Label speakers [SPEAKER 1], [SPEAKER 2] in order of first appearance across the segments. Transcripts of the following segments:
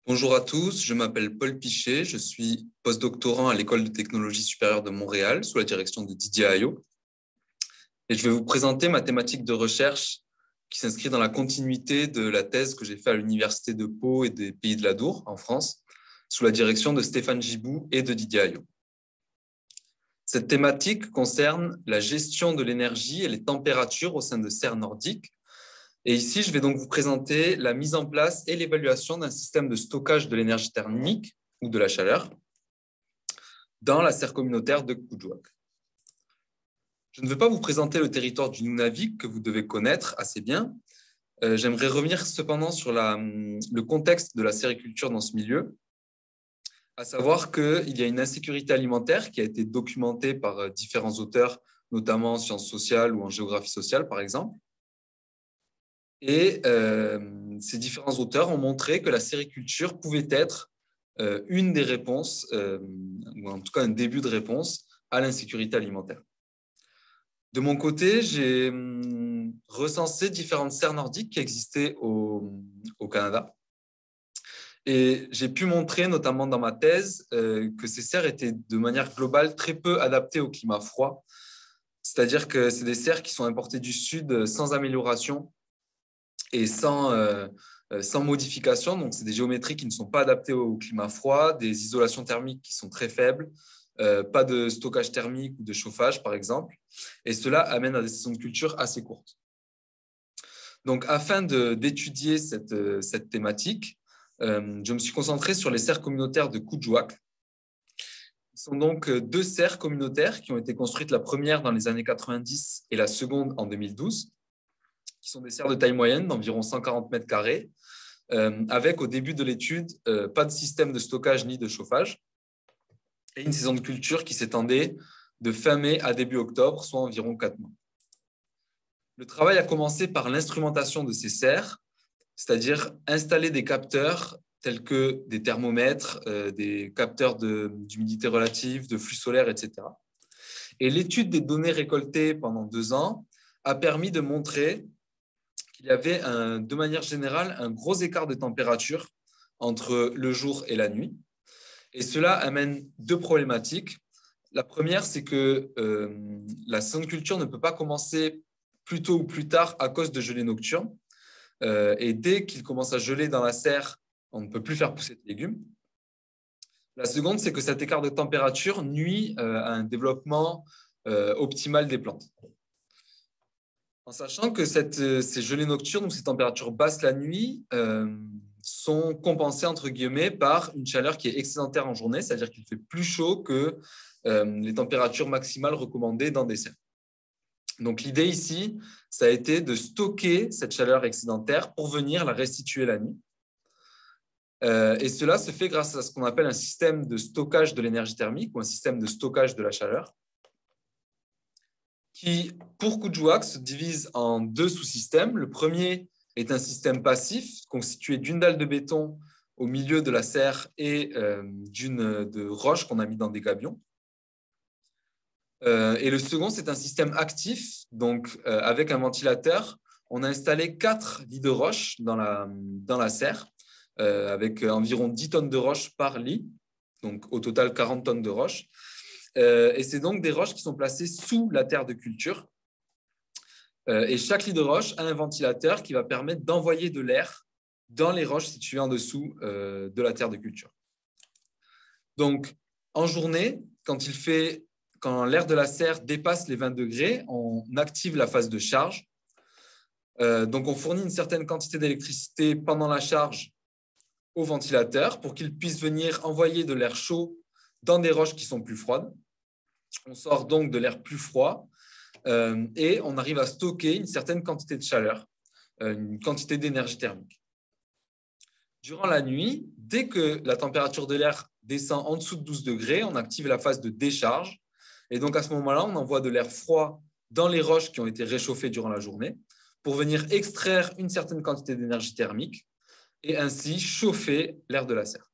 [SPEAKER 1] Bonjour à tous, je m'appelle Paul Pichet, je suis postdoctorant à l'École de technologie supérieure de Montréal sous la direction de Didier Ayot. Et je vais vous présenter ma thématique de recherche qui s'inscrit dans la continuité de la thèse que j'ai faite à l'Université de Pau et des Pays de l'Adour en France, sous la direction de Stéphane Gibou et de Didier Ayot. Cette thématique concerne la gestion de l'énergie et les températures au sein de serres nordiques. Et ici, je vais donc vous présenter la mise en place et l'évaluation d'un système de stockage de l'énergie thermique ou de la chaleur dans la serre communautaire de Kuujjuaq. Je ne veux pas vous présenter le territoire du Nunavik que vous devez connaître assez bien. J'aimerais revenir cependant sur le contexte de la sériculture dans ce milieu, à savoir qu'il y a une insécurité alimentaire qui a été documentée par différents auteurs, notamment en sciences sociales ou en géographie sociale, par exemple. Et ces différents auteurs ont montré que la sériculture pouvait être une des réponses, ou en tout cas un début de réponse à l'insécurité alimentaire. De mon côté, j'ai recensé différentes serres nordiques qui existaient au Canada. Et j'ai pu montrer, notamment dans ma thèse, que ces serres étaient de manière globale très peu adaptées au climat froid. C'est-à-dire que c'est des serres qui sont importées du sud sans amélioration et sans modification. Donc, c'est des géométries qui ne sont pas adaptées au climat froid, des isolations thermiques qui sont très faibles, pas de stockage thermique ou de chauffage, par exemple. Et cela amène à des saisons de culture assez courtes. Donc, afin d'étudier cette thématique, je me suis concentré sur les serres communautaires de Kuujjuaq. Ce sont donc deux serres communautaires qui ont été construites, la première dans les années 90 et la seconde en 2012, qui sont des serres de taille moyenne d'environ 140 mètres carrés, avec au début de l'étude pas de système de stockage ni de chauffage, et une saison de culture qui s'étendait de fin mai à début octobre, soit environ 4 mois. Le travail a commencé par l'instrumentation de ces serres, c'est-à-dire installer des capteurs tels que des thermomètres, des capteurs d'humidité relative, de flux solaire, etc. Et l'étude des données récoltées pendant 2 ans a permis de montrer qu'il y avait, de manière générale, un gros écart de température entre le jour et la nuit. Et cela amène 2 problématiques. La première, c'est que la saison de culture ne peut pas commencer plus tôt ou plus tard à cause de gelées nocturnes. Et dès qu'il commence à geler dans la serre, on ne peut plus faire pousser de légumes. La seconde, c'est que cet écart de température nuit à un développement optimal des plantes. En sachant que ces gelées nocturnes ou ces températures basses la nuit sont compensées, entre guillemets, par une chaleur qui est excédentaire en journée, c'est-à-dire qu'il fait plus chaud que les températures maximales recommandées dans des serres. Donc, l'idée ici, ça a été de stocker cette chaleur excédentaire pour venir la restituer la nuit. Et cela se fait grâce à ce qu'on appelle un système de stockage de l'énergie thermique ou un système de stockage de la chaleur qui, pour Kuujjuaq, se divise en 2 sous-systèmes. Le premier est un système passif constitué d'une dalle de béton au milieu de la serre et de roches qu'on a mis dans des gabions. Et le second, c'est un système actif, donc avec un ventilateur. On a installé 4 lits de roches dans la serre, avec environ 10 tonnes de roches par lit, donc au total 40 tonnes de roches. Et c'est donc des roches qui sont placées sous la terre de culture. Et chaque lit de roche a un ventilateur qui va permettre d'envoyer de l'air dans les roches situées en dessous de la terre de culture. Donc, en journée, quand l'air de la serre dépasse les 20 degrés, on active la phase de charge. Donc, on fournit une certaine quantité d'électricité pendant la charge au ventilateur pour qu'il puisse venir envoyer de l'air chaud dans des roches qui sont plus froides. On sort donc de l'air plus froid et on arrive à stocker une certaine quantité de chaleur, une quantité d'énergie thermique. Durant la nuit, dès que la température de l'air descend en dessous de 12 degrés, on active la phase de décharge. Et donc, à ce moment-là, on envoie de l'air froid dans les roches qui ont été réchauffées durant la journée pour venir extraire une certaine quantité d'énergie thermique et ainsi chauffer l'air de la serre.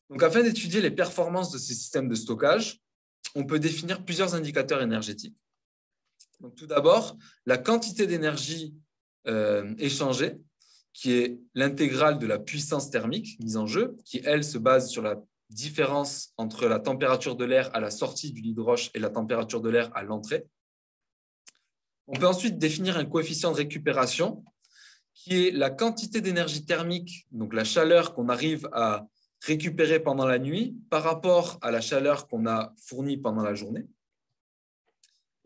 [SPEAKER 1] Donc, afin d'étudier les performances de ces systèmes de stockage, on peut définir plusieurs indicateurs énergétiques. Donc, tout d'abord, la quantité d'énergie échangée, qui est l'intégrale de la puissance thermique mise en jeu, qui, elle, se base sur la différence entre la température de l'air à la sortie du lit de roche et la température de l'air à l'entrée. On peut ensuite définir un coefficient de récupération, qui est la quantité d'énergie thermique, donc la chaleur qu'on arrive à récupérer pendant la nuit par rapport à la chaleur qu'on a fournie pendant la journée.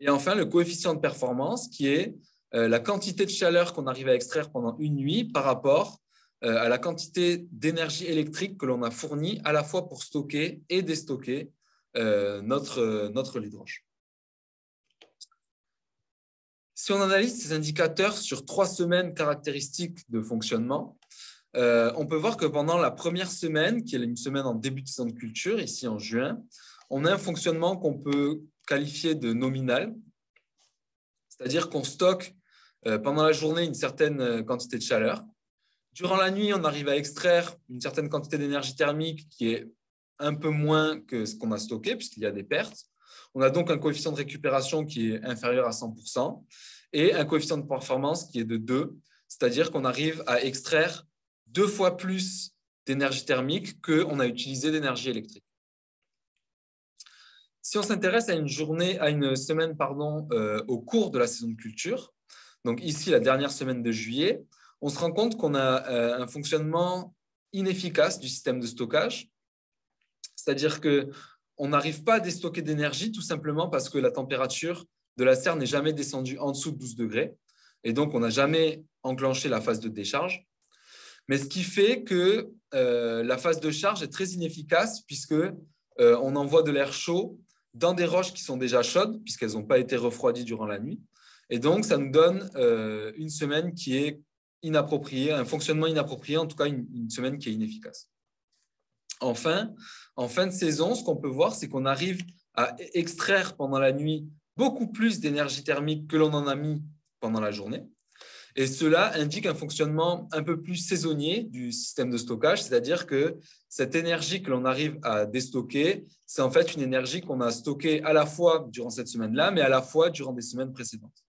[SPEAKER 1] Et enfin, le coefficient de performance, qui est la quantité de chaleur qu'on arrive à extraire pendant une nuit par rapport à la quantité d'énergie électrique que l'on a fournie à la fois pour stocker et déstocker notre lit de roche. Si on analyse ces indicateurs sur 3 semaines caractéristiques de fonctionnement, on peut voir que pendant la première semaine, qui est une semaine en début de saison de culture, ici en juin, on a un fonctionnement qu'on peut qualifier de nominal, c'est-à-dire qu'on stocke pendant la journée une certaine quantité de chaleur. Durant la nuit, on arrive à extraire une certaine quantité d'énergie thermique qui est un peu moins que ce qu'on a stocké, puisqu'il y a des pertes. On a donc un coefficient de récupération qui est inférieur à 100% et un coefficient de performance qui est de 2, c'est-à-dire qu'on arrive à extraire 2 fois plus d'énergie thermique qu'on a utilisé d'énergie électrique. Si on s'intéresse à une semaine au cours de la saison de culture, donc ici la dernière semaine de juillet, on se rend compte qu'on a un fonctionnement inefficace du système de stockage, c'est-à-dire qu'on n'arrive pas à déstocker d'énergie tout simplement parce que la température de la serre n'est jamais descendue en dessous de 12 degrés et donc on n'a jamais enclenché la phase de décharge. Mais ce qui fait que la phase de charge est très inefficace puisqu'on envoie de l'air chaud dans des roches qui sont déjà chaudes puisqu'elles n'ont pas été refroidies durant la nuit. Et donc, ça nous donne une semaine qui est inappropriée, un fonctionnement inapproprié, en tout cas une semaine qui est inefficace. Enfin, en fin de saison, ce qu'on peut voir, c'est qu'on arrive à extraire pendant la nuit beaucoup plus d'énergie thermique que l'on en a mis pendant la journée. Et cela indique un fonctionnement un peu plus saisonnier du système de stockage, c'est-à-dire que cette énergie que l'on arrive à déstocker, c'est en fait une énergie qu'on a stockée à la fois durant cette semaine-là, mais à la fois durant des semaines précédentes.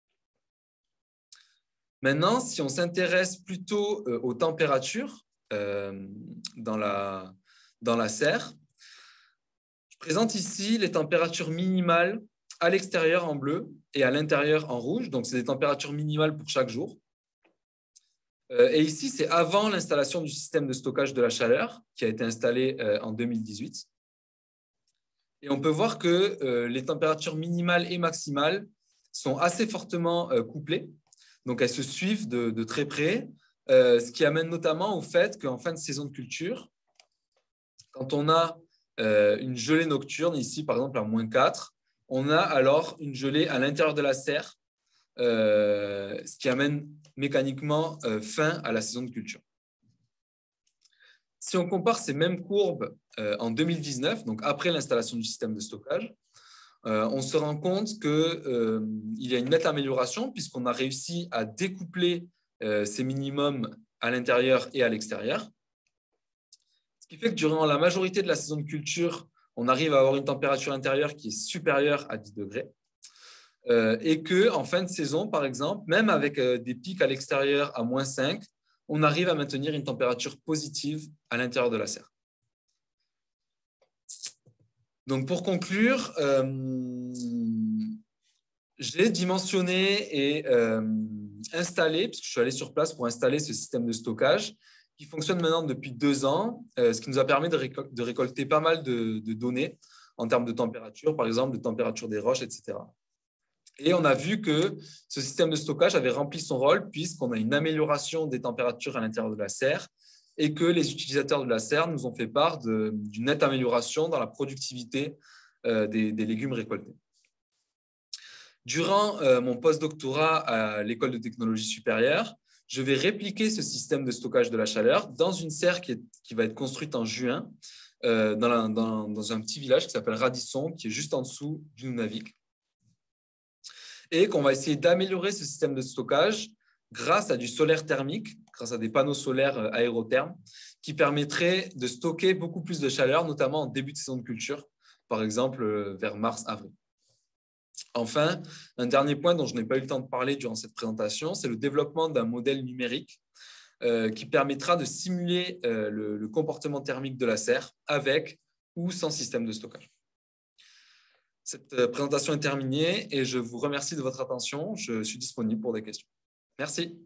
[SPEAKER 1] Maintenant, si on s'intéresse plutôt aux températures dans la serre, je présente ici les températures minimales à l'extérieur en bleu et à l'intérieur en rouge. Donc, c'est des températures minimales pour chaque jour. Et ici, c'est avant l'installation du système de stockage de la chaleur qui a été installé en 2018. Et on peut voir que les températures minimales et maximales sont assez fortement couplées. Donc, elles se suivent de très près, ce qui amène notamment au fait qu'en fin de saison de culture, quand on a une gelée nocturne, ici par exemple à -4, on a alors une gelée à l'intérieur de la serre, ce qui amène mécaniquement fin à la saison de culture. Si on compare ces mêmes courbes en 2019, donc après l'installation du système de stockage, on se rend compte qu'il y a une nette amélioration puisqu'on a réussi à découpler ces minimums à l'intérieur et à l'extérieur. Ce qui fait que durant la majorité de la saison de culture, on arrive à avoir une température intérieure qui est supérieure à 10 degrés. Et qu'en fin de saison, par exemple, même avec des pics à l'extérieur à -5, on arrive à maintenir une température positive à l'intérieur de la serre. Donc, pour conclure, j'ai dimensionné et installé, puisque je suis allé sur place pour installer ce système de stockage qui fonctionne maintenant depuis 2 ans, ce qui nous a permis de récolter pas mal de données en termes de température, par exemple, de température des roches, etc. Et on a vu que ce système de stockage avait rempli son rôle puisqu'on a une amélioration des températures à l'intérieur de la serre et que les utilisateurs de la serre nous ont fait part d'une nette amélioration dans la productivité des légumes récoltés. Durant mon postdoctorat à l'École de technologie supérieure, je vais répliquer ce système de stockage de la chaleur dans une serre qui va être construite en juin dans un petit village qui s'appelle Radisson, qui est juste en dessous du Nunavik. Et qu'on va essayer d'améliorer ce système de stockage grâce à du solaire thermique, grâce à des panneaux solaires aérothermes, qui permettraient de stocker beaucoup plus de chaleur, notamment en début de saison de culture, par exemple vers mars-avril. Enfin, un dernier point dont je n'ai pas eu le temps de parler durant cette présentation, c'est le développement d'un modèle numérique qui permettra de simuler le comportement thermique de la serre avec ou sans système de stockage. Cette présentation est terminée et je vous remercie de votre attention. Je suis disponible pour des questions. Merci.